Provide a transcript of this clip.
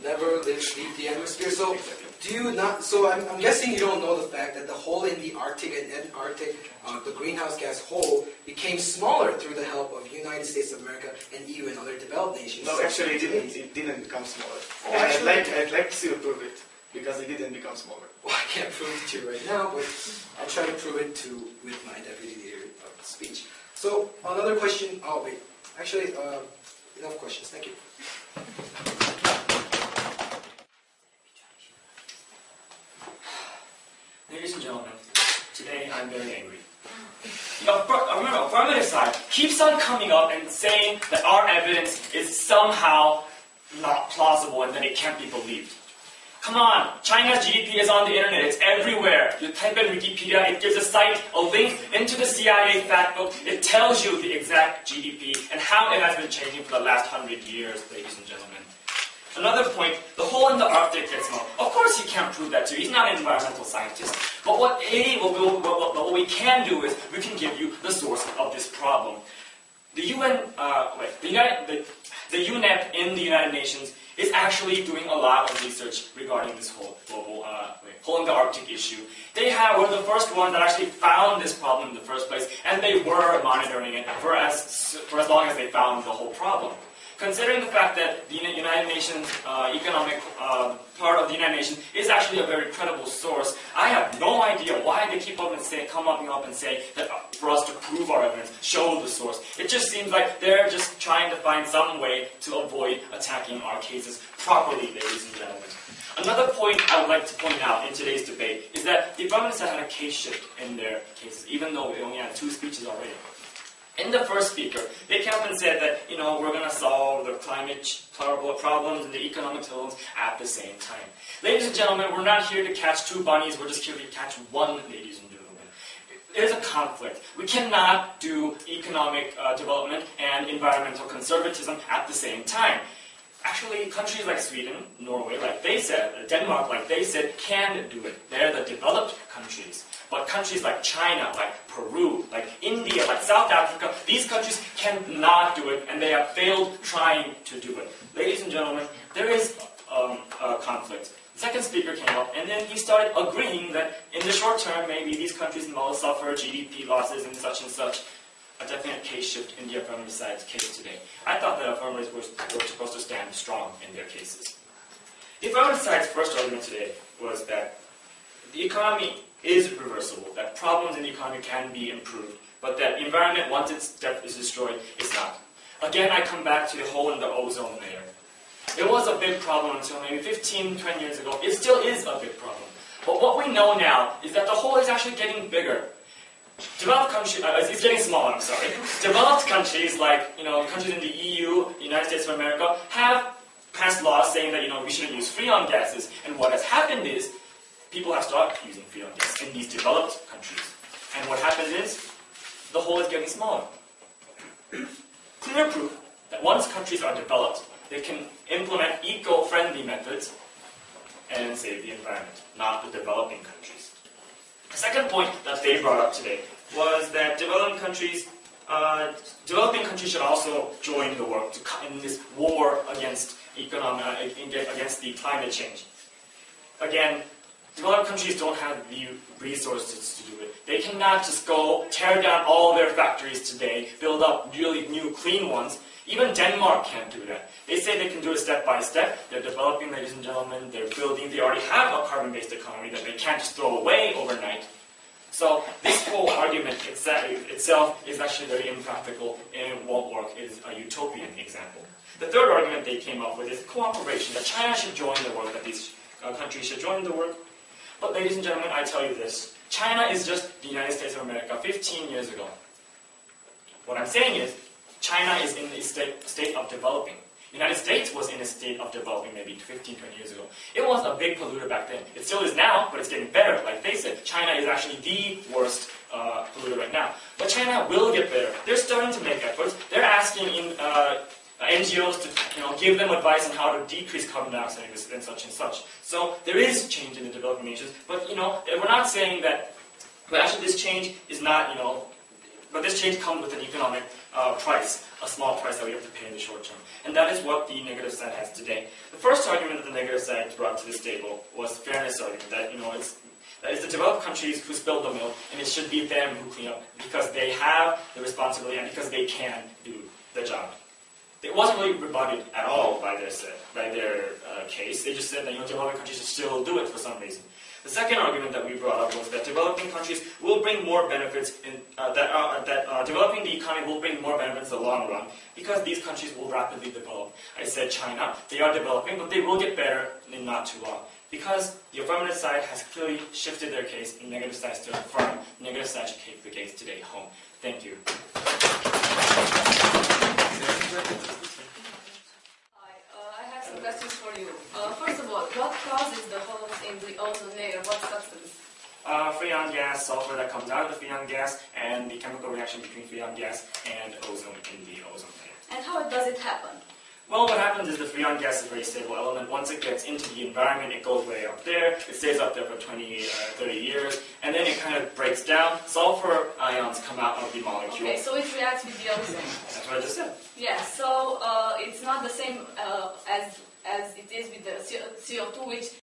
never leave the atmosphere. So do you not? So I'm guessing you don't know the fact that the hole in the Arctic and Antarctic, the greenhouse gas hole, became smaller through the help of United States of America and EU and other developed nations. No, actually, it didn't. It didn't become smaller. Oh, and I'd like to see you prove it, because it didn't become smaller. Well, I can't prove it to you right now, but I'll try to prove it with my deputy leader of speech. So another question. Oh wait, actually, enough questions. Thank you. Ladies and gentlemen, today I'm very angry. The affirmative side keeps on coming up and saying that our evidence is somehow not plausible and that it can't be believed. Come on, China's GDP is on the internet, it's everywhere. You type in Wikipedia, it gives a site, a link into the CIA fact book. It tells you the exact GDP and how it has been changing for the last 100 years, ladies and gentlemen. Another point, the hole in the Arctic gets smaller. Of course he can't prove that to you, he's not an environmental scientist. But what we can do is, we can give you the source of this problem. The UNEP in the United Nations is actually doing a lot of research regarding this whole global hole in the Arctic issue. They were the first ones that actually found this problem in the first place, and they were monitoring it for as long as they found the whole problem. Considering the fact that the United Nations economic part of the United Nations is actually a very credible source, I have no idea why they keep up and coming up and say that for us to prove our evidence, show the source. It just seems like they're just trying to find some way to avoid attacking our cases properly, ladies and gentlemen. Another point I would like to point out in today's debate is that the governments have had a case shift in their cases, even though they only had 2 speeches already. In the first speaker, they came up and said that, we're going to solve the climate problems and the economic problems at the same time. Ladies and gentlemen, we're not here to catch 2 bunnies, we're just here to catch 1, ladies and gentlemen. There's a conflict. We cannot do economic development and environmental conservatism at the same time. Actually, countries like Sweden, Norway, like they said, Denmark, like they said, can do it. They're the developed countries. But countries like China, like Peru, like India, like South Africa, these countries cannot do it, and they have failed trying to do it. Ladies and gentlemen, there is a conflict. The second speaker came up, and then he started agreeing that in the short term, maybe these countries will suffer GDP losses and such. A definite case shift in the affirmative side's case today. I thought that affirmatives were supposed to stand strong in their cases. The affirmative side's first argument today was that the economy is reversible, that problems in the economy can be improved, but that the environment, once it's destroyed, is not. Again, I come back to the hole in the ozone layer. It was a big problem until maybe 15, 20 years ago. It still is a big problem. But what we know now is that the hole is actually getting bigger. Developed countries, it's getting smaller, I'm sorry. Developed countries like, countries in the EU, the United States of America, have passed laws saying that, we shouldn't use freon gases. And what has happened is, people have started using freon gases in these developed countries. And what happens is, the hole is getting smaller. Clear proof that once countries are developed, they can implement eco-friendly methods and save the environment, not the developing countries. The second point that they brought up today was that developing countries should also join the work in this war against against the climate change. Again, developed countries don't have the resources to do it. They cannot just go tear down all their factories today, build up really new clean ones. Even Denmark can't do that. They say they can do it step by step. They're developing, ladies and gentlemen. They're building. They already have a carbon-based economy that they can't just throw away overnight. So this whole argument itself is actually very impractical and it won't work. It is a utopian example. The third argument they came up with is cooperation, that China should join the work, that these countries should join the work. But ladies and gentlemen, I tell you this. China is just the United States of America 15 years ago. What I'm saying is, China is in a state of developing. The United States was in a state of developing maybe 15, 20 years ago. It was a big polluter back then. It still is now, but it's getting better. Like they said, China is actually the worst polluter right now. But China will get better. They're starting to make efforts. They're asking NGOs to give them advice on how to decrease carbon dioxide and such and such. So there is change in the developing nations. But we're not saying that. But actually, this change is not But this change comes with an economic price, a small price that we have to pay in the short term. And that is what the negative side has today. The first argument that the negative side brought to this table was the fairness argument, that it's the developed countries who spilled the milk, and it should be them who clean up because they have the responsibility and because they can do the job. It wasn't really rebutted at all by their case. They just said that developing countries should still do it for some reason. The second argument that we brought up was that developing countries will bring more benefits developing the economy will bring more benefits in the long run because these countries will rapidly develop. I said China, they are developing, but they will get better in not too long. Because the affirmative side has clearly shifted their case, and negative side still affirm. Negative side should take the case today home. Thank you. Hi, I have some questions for you. First of all, what causes the holes in the ozone layer? What substance? Freon gas, sulfur that comes out of the freon gas, and the chemical reaction between freon gas and ozone in the ozone layer. And how does it happen? Well, what happens is the freon gas is a very stable element. Once it gets into the environment, it goes way up there. It stays up there for 20, 30 years, and then it kind of breaks down. Sulfur ions come out of the molecule. Okay, so it reacts with the ozone. That's what I just said. Yeah, so it's not the same as it is with the CO2, which